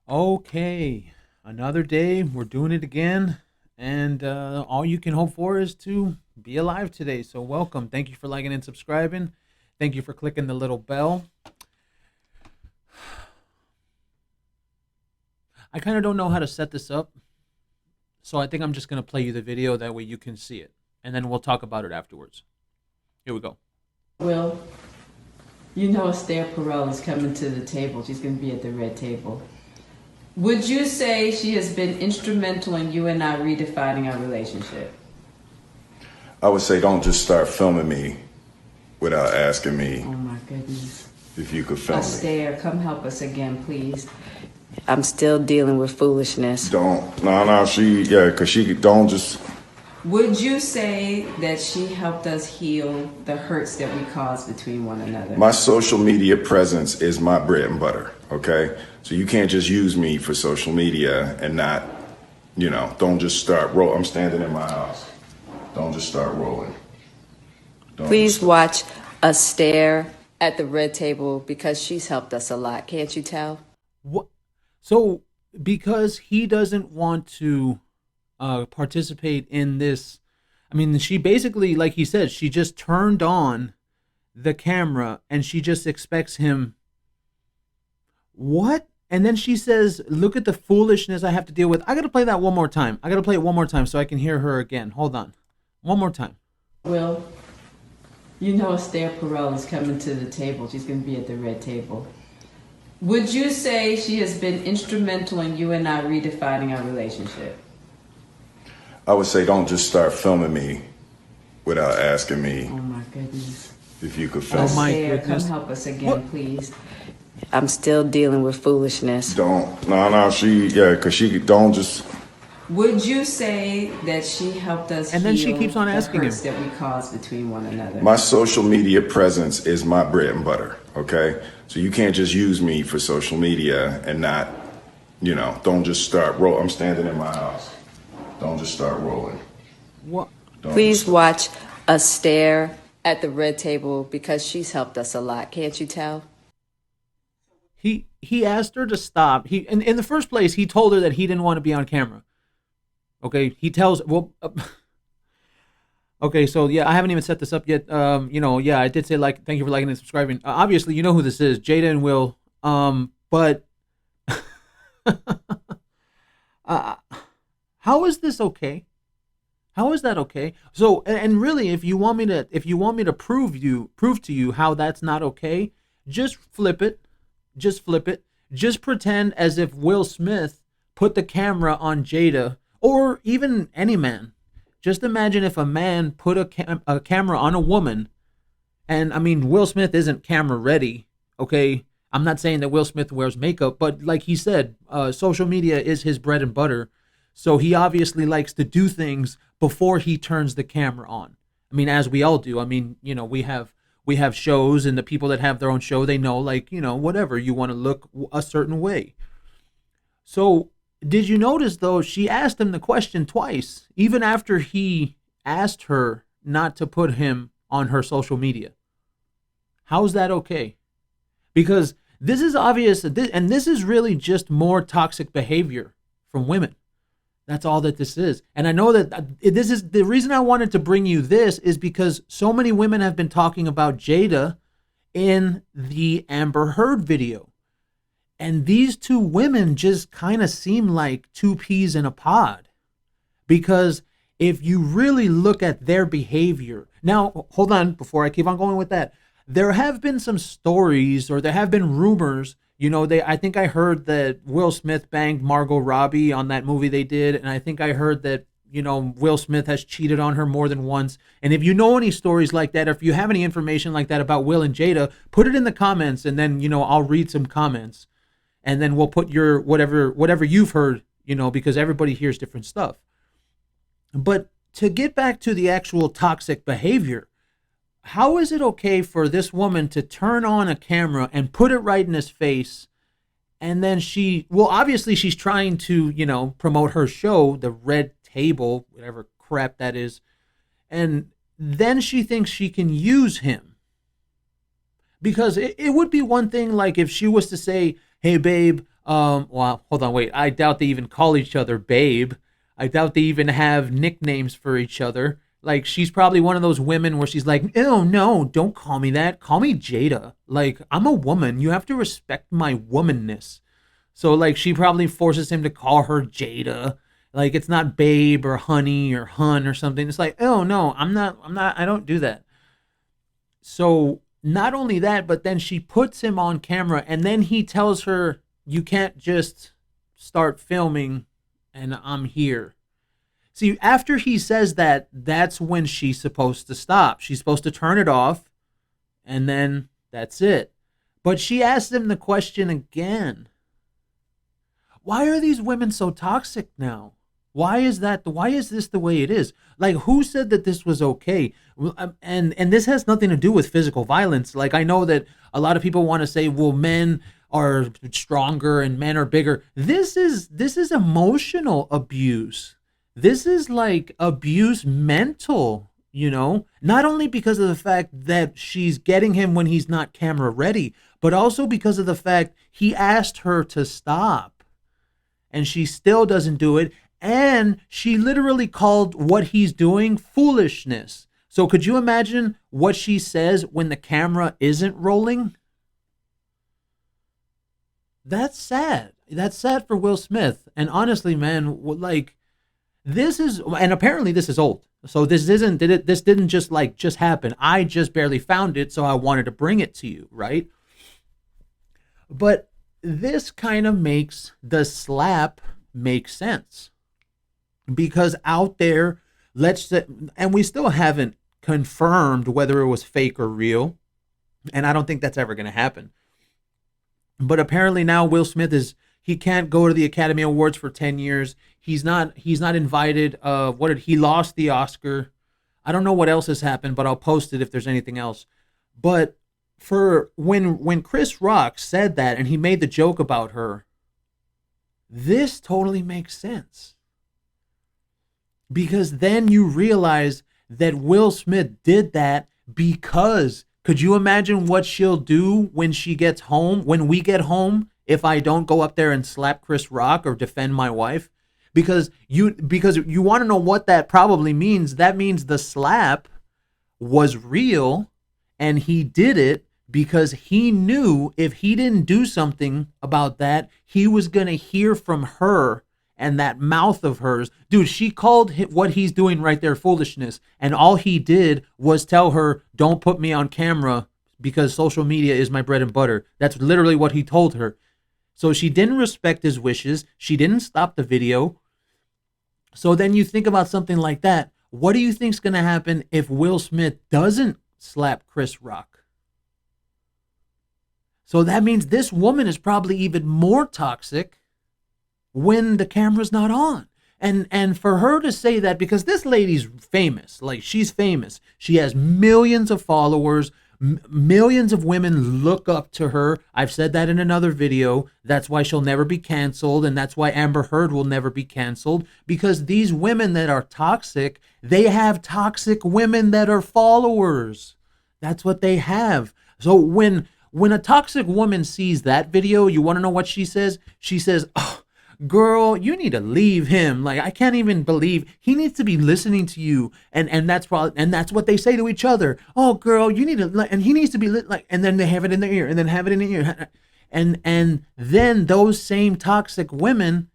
Okay, another day. We're doing it again, and all you can hope for is to be alive today. So, welcome. Thank you for liking and subscribing. Thank you for clicking the little bell. I kind of don't know how to set this up, so I think I'm just gonna play you the video. That way you can see it, and then we'll talk about it afterwards. Here we go. Well, you know Esther Perel is coming to the table. She's going to be at the red table. Would you say she has been instrumental in you and I redefining our relationship? I would say don't just start filming me without asking me Oh my goodness. if you could film me. Esther, come help us again, please. I'm still dealing with foolishness. Because she don't just. Would you say that she helped us heal the hurts that we caused between one another? My social media presence is my bread and butter, okay? So you can't just use me for social media and not, don't just start roll. I'm standing in my house. Don't just start rolling. Please watch us stare at the red table because she's helped us a lot. Can't you tell? What? So, because he doesn't want to participate in this, I mean, she basically, like he said, she just turned on the camera and she just expects him. What? And then she says, "Look at the foolishness I have to deal with." I got to play that one more time. I got to play it one more time so I can hear her again. Hold on. One more time. Well, you know Esther Perel is coming to the table. She's going to be at the red table. Would you say she has been instrumental in you and I redefining our relationship? I would say don't just start filming me without asking me Oh my goodness. if you could film Oh my me. Esther, goodness. come help us again, What? please. I'm still dealing with foolishness. Because she don't just. Would you say that she helped us And then heal she keeps on asking the hurts him. that we caused between one another? My social media presence is my bread and butter, okay? So you can't just use me for social media and not, don't just start roll. I'm standing in my house. Don't just start rolling. What? Please watch us stare at the red table because she's helped us a lot. Can't you tell? He asked her to stop. He in the first place, he told her that he didn't want to be on camera. Okay, he tells okay, so yeah, I haven't even set this up yet. Yeah, I did say thank you for liking and subscribing. Obviously, you know who this is, Jada and Will. But uh, how is this okay? How is that okay? So, and really, if you want me to prove to you how that's not okay, just flip it. Just flip it. Just pretend as if Will Smith put the camera on Jada, or even any man. Just imagine if a man put a camera on a woman, and I mean, Will Smith isn't camera ready, okay? I'm not saying that Will Smith wears makeup, but like he said, social media is his bread and butter. So he obviously likes to do things before he turns the camera on. I mean, as we all do. I mean, we have shows, and the people that have their own show, they know, whatever, you want to look a certain way. So did you notice, though, she asked him the question twice, even after he asked her not to put him on her social media? How's that okay? Because this is obvious, and this is really just more toxic behavior from women. That's all that this is. And I know that this is the reason I wanted to bring you this, is because so many women have been talking about Jada in the Amber Heard video. And these two women just kind of seem like two peas in a pod. Because if you really look at their behavior. Now, hold on, before I keep on going with that. There have been some stories, or there have been rumors. I think I heard that Will Smith banged Margot Robbie on that movie they did, and I think I heard that Will Smith has cheated on her more than once. And if you know any stories like that, or if you have any information like that about Will and Jada, put it in the comments, and then I'll read some comments, and then we'll put your whatever you've heard, because everybody hears different stuff. But to get back to the actual toxic behavior, how is it okay for this woman to turn on a camera and put it right in his face? And then obviously she's trying to, promote her show, The Red Table, whatever crap that is. And then she thinks she can use him. Because it would be one thing, like, if she was to say, "Hey, babe, Well, hold on, wait. I doubt they even call each other babe. I doubt they even have nicknames for each other. Like, she's probably one of those women where she's like, "Oh no, don't call me that. Call me Jada. Like, I'm a woman. You have to respect my womanness." So like, she probably forces him to call her Jada. Like, it's not babe or honey or hun or something. It's like, "Oh no, I'm not, I don't do that." So not only that, but then she puts him on camera and then he tells her, "You can't just start filming and I'm here." See, after he says that, that's when she's supposed to stop. She's supposed to turn it off and then that's it. But she asks him the question again. Why are these women so toxic now? Why is that? Why is this the way it is? Like, who said that this was okay? And this has nothing to do with physical violence. Like, I know that a lot of people want to say, well, men are stronger and men are bigger. This is emotional abuse. This is like abuse mental, not only because of the fact that she's getting him when he's not camera ready, but also because of the fact he asked her to stop and she still doesn't do it. And she literally called what he's doing foolishness. So could you imagine what she says when the camera isn't rolling? That's sad. That's sad for Will Smith. And honestly, man, like, this is, and apparently this is old. So this didn't just happen. I just barely found it, so I wanted to bring it to you, right? But this kind of makes the slap make sense. Because out there, and we still haven't confirmed whether it was fake or real, and I don't think that's ever going to happen. But apparently now Will Smith he can't go to the Academy Awards for 10 years. He's not invited. He lost the Oscar. I don't know what else has happened, but I'll post it if there's anything else. But for when Chris Rock said that and he made the joke about her, this totally makes sense. Because then you realize that Will Smith did that because, could you imagine what she'll do when she gets home, when we get home, if I don't go up there and slap Chris Rock or defend my wife? Because you want to know what that probably means. That means the slap was real and he did it because he knew if he didn't do something about that, he was going to hear from her. And that mouth of hers, dude, she called what he's doing right there foolishness. And all he did was tell her, "Don't put me on camera because social media is my bread and butter." That's literally what he told her. So she didn't respect his wishes. She didn't stop the video. So then you think about something like that. What do you think's going to happen if Will Smith doesn't slap Chris Rock? So that means this woman is probably even more toxic when the camera's not on. And for her to say that, because this lady's famous, like, she's famous. She has millions of followers. Millions of women look up to her. I've said that in another video. That's why she'll never be canceled. And that's why Amber Heard will never be canceled. Because these women that are toxic, they have toxic women that are followers. That's what they have. So when a toxic woman sees that video, you want to know what she says? She says, "Oh, girl, you need to leave him. Like, I can't even believe he needs to be listening to you." And that's probably, and that's what they say to each other. "Oh, girl, you need to," and he needs to be like, and then they have it in their ear, and then have it in their ear, and then those same toxic women,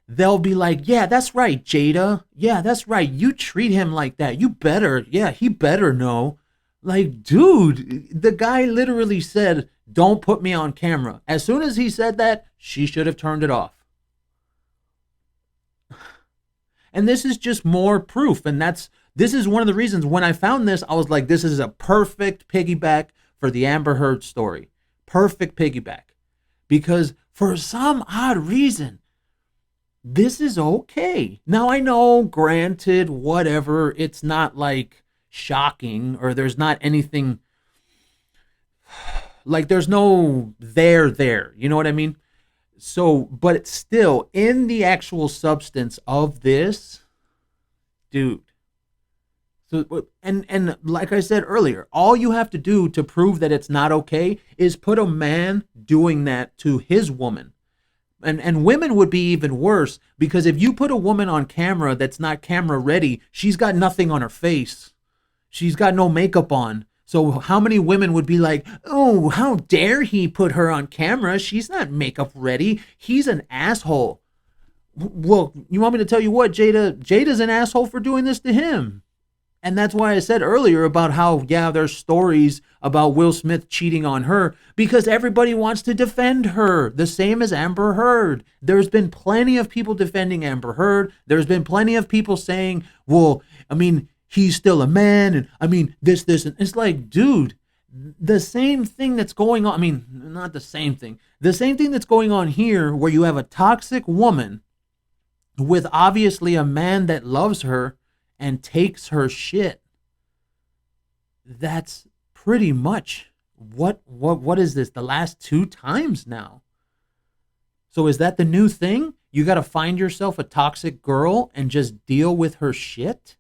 they'll be like, "Yeah, that's right, Jada. Yeah, that's right. You treat him like that. You better. Yeah, he better know." Like, dude, the guy literally said, "Don't put me on camera." As soon as he said that, she should have turned it off. And this is just more proof. And this is one of the reasons when I found this, I was like, this is a perfect piggyback for the Amber Heard story. Perfect piggyback. Because for some odd reason, this is okay. Now, I know, granted, whatever, it's not like shocking, or there's not anything, like, there's no there. You know what I mean? So, but it's still, in the actual substance of this, dude. So, and like I said earlier, all you have to do to prove that it's not okay is put a man doing that to his woman. And women would be even worse, because if you put a woman on camera that's not camera ready, she's got nothing on her face. She's got no makeup on. So how many women would be like, oh, how dare he put her on camera? She's not makeup ready. He's an asshole. Well, you want me to tell you what, Jada? Jada's an asshole for doing this to him. And that's why I said earlier about how, yeah, there's stories about Will Smith cheating on her, because everybody wants to defend her, the same as Amber Heard. There's been plenty of people defending Amber Heard. There's been plenty of people saying, well, I mean, he's still a man. And I mean, this, and it's like, dude, the same thing that's going on. I mean, not the same thing. The same thing that's going on here, where you have a toxic woman with obviously a man that loves her and takes her shit. That's pretty much what is this, the last 2 times now? So is that the new thing? You got to find yourself a toxic girl and just deal with her shit?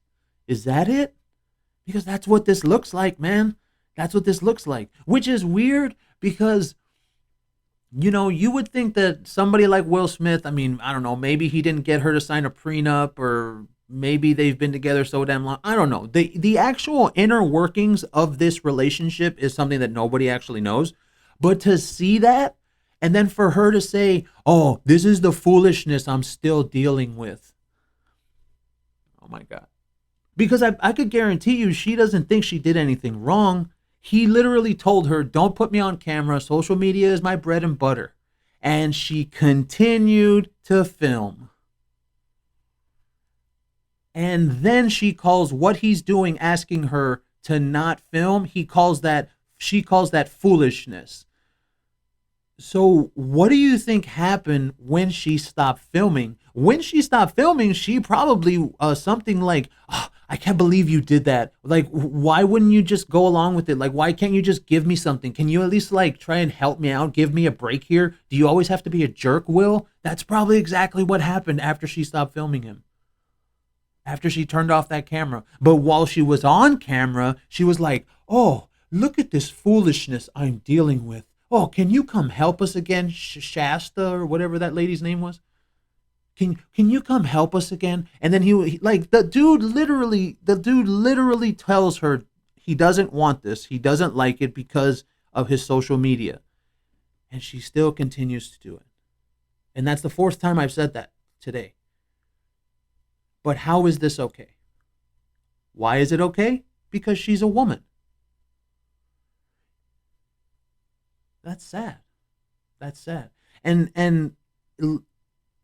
Is that it? Because that's what this looks like, man. That's what this looks like, which is weird, because you know, you would think that somebody like Will Smith, I mean, I don't know, maybe he didn't get her to sign a prenup, or maybe they've been together so damn long. I don't know. The actual inner workings of this relationship is something that nobody actually knows. But to see that, and then for her to say, oh, this is the foolishness I'm still dealing with. Oh my God. Because I could guarantee you she doesn't think she did anything wrong. He literally told her, don't put me on camera. Social media is my bread and butter. And she continued to film. And then she calls what he's doing, asking her to not film, she calls that foolishness. So what do you think happened when she stopped filming? When she stopped filming, she probably something like, oh, I can't believe you did that. Like, why wouldn't you just go along with it? Like, why can't you just give me something? Can you at least like try and help me out? Give me a break here? Do you always have to be a jerk, Will? That's probably exactly what happened after she stopped filming him. After she turned off that camera. But while she was on camera, she was like, oh, look at this foolishness I'm dealing with. Oh, can you come help us again, Shasta, or whatever that lady's name was? Can you come help us again? And then he like the dude literally tells her he doesn't want this. He doesn't like it because of his social media. And she still continues to do it. And that's the 4th time I've said that today. But how is this okay? Why is it okay? Because she's a woman. That's sad. That's sad. And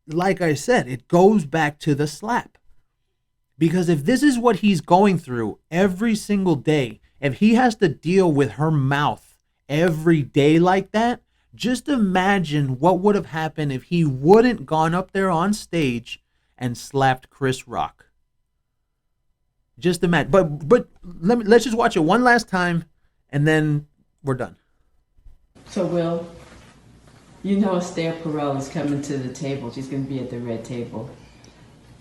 like I said, it goes back to the slap. Because if this is what he's going through every single day, if he has to deal with her mouth every day like that, just imagine what would have happened if he wouldn't gone up there on stage and slapped Chris Rock. Just imagine. But let's just watch it one last time, and then we're done. So, Will, you know Esther Perel is coming to the table. She's going to be at the red table.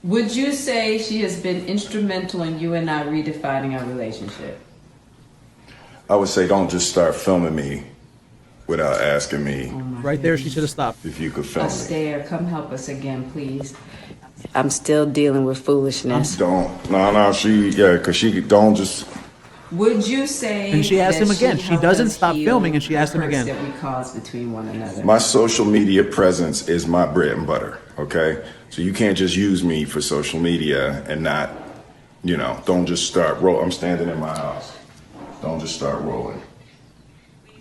Would you say she has been instrumental in you and I redefining our relationship? I would say don't just start filming me without asking me. Right there, she should have stopped. If you could film me. Esther, come help us again, please. I'm still dealing with foolishness. Because she don't just. Would you say? And she asked him again. She doesn't stop filming, and she asked him again. That we cause between one another. My social media presence is my bread and butter. Okay, so you can't just use me for social media and not, don't just start roll. I'm standing in my house. Don't just start rolling.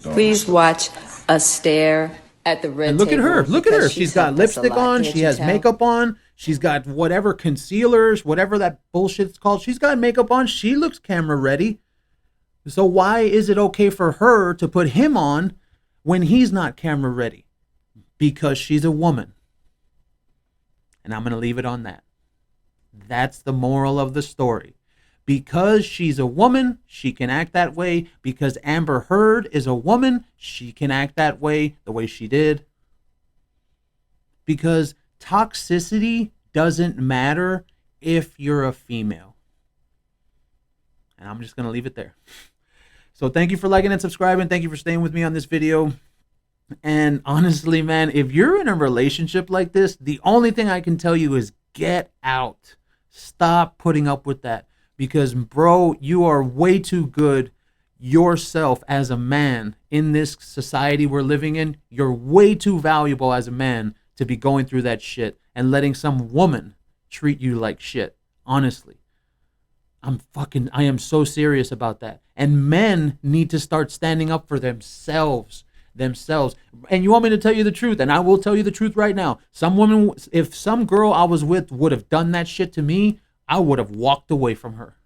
Please watch Esther at the red table. And look at her. Look at her. She's got lipstick on. She has makeup on. She's got whatever concealers, whatever that bullshit's called. She's got makeup on. She looks camera ready. So why is it okay for her to put him on when he's not camera ready? Because she's a woman. And I'm going to leave it on that. That's the moral of the story. Because she's a woman, she can act that way. Because Amber Heard is a woman, she can act that way, the way she did. Because toxicity doesn't matter if you're a female. And I'm just going to leave it there. So thank you for liking and subscribing. Thank you for staying with me on this video. And honestly, man, if you're in a relationship like this, the only thing I can tell you is get out. Stop putting up with that. Because, bro, you are way too good yourself as a man in this society we're living in. You're way too valuable as a man to be going through that shit and letting some woman treat you like shit. Honestly. I am so serious about that. And men need to start standing up for themselves. And you want me to tell you the truth, and I will tell you the truth right now. Some woman, if some girl I was with would have done that shit to me, I would have walked away from her.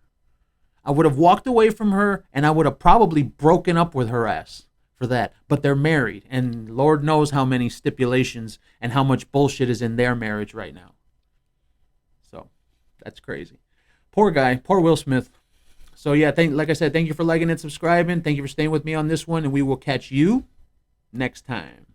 I would have walked away from her, and I would have probably broken up with her ass for that. But they're married, and Lord knows how many stipulations and how much bullshit is in their marriage right now. So that's crazy. Poor guy, poor Will Smith. So yeah, like I said, thank you for liking and subscribing. Thank you for staying with me on this one, and we will catch you next time.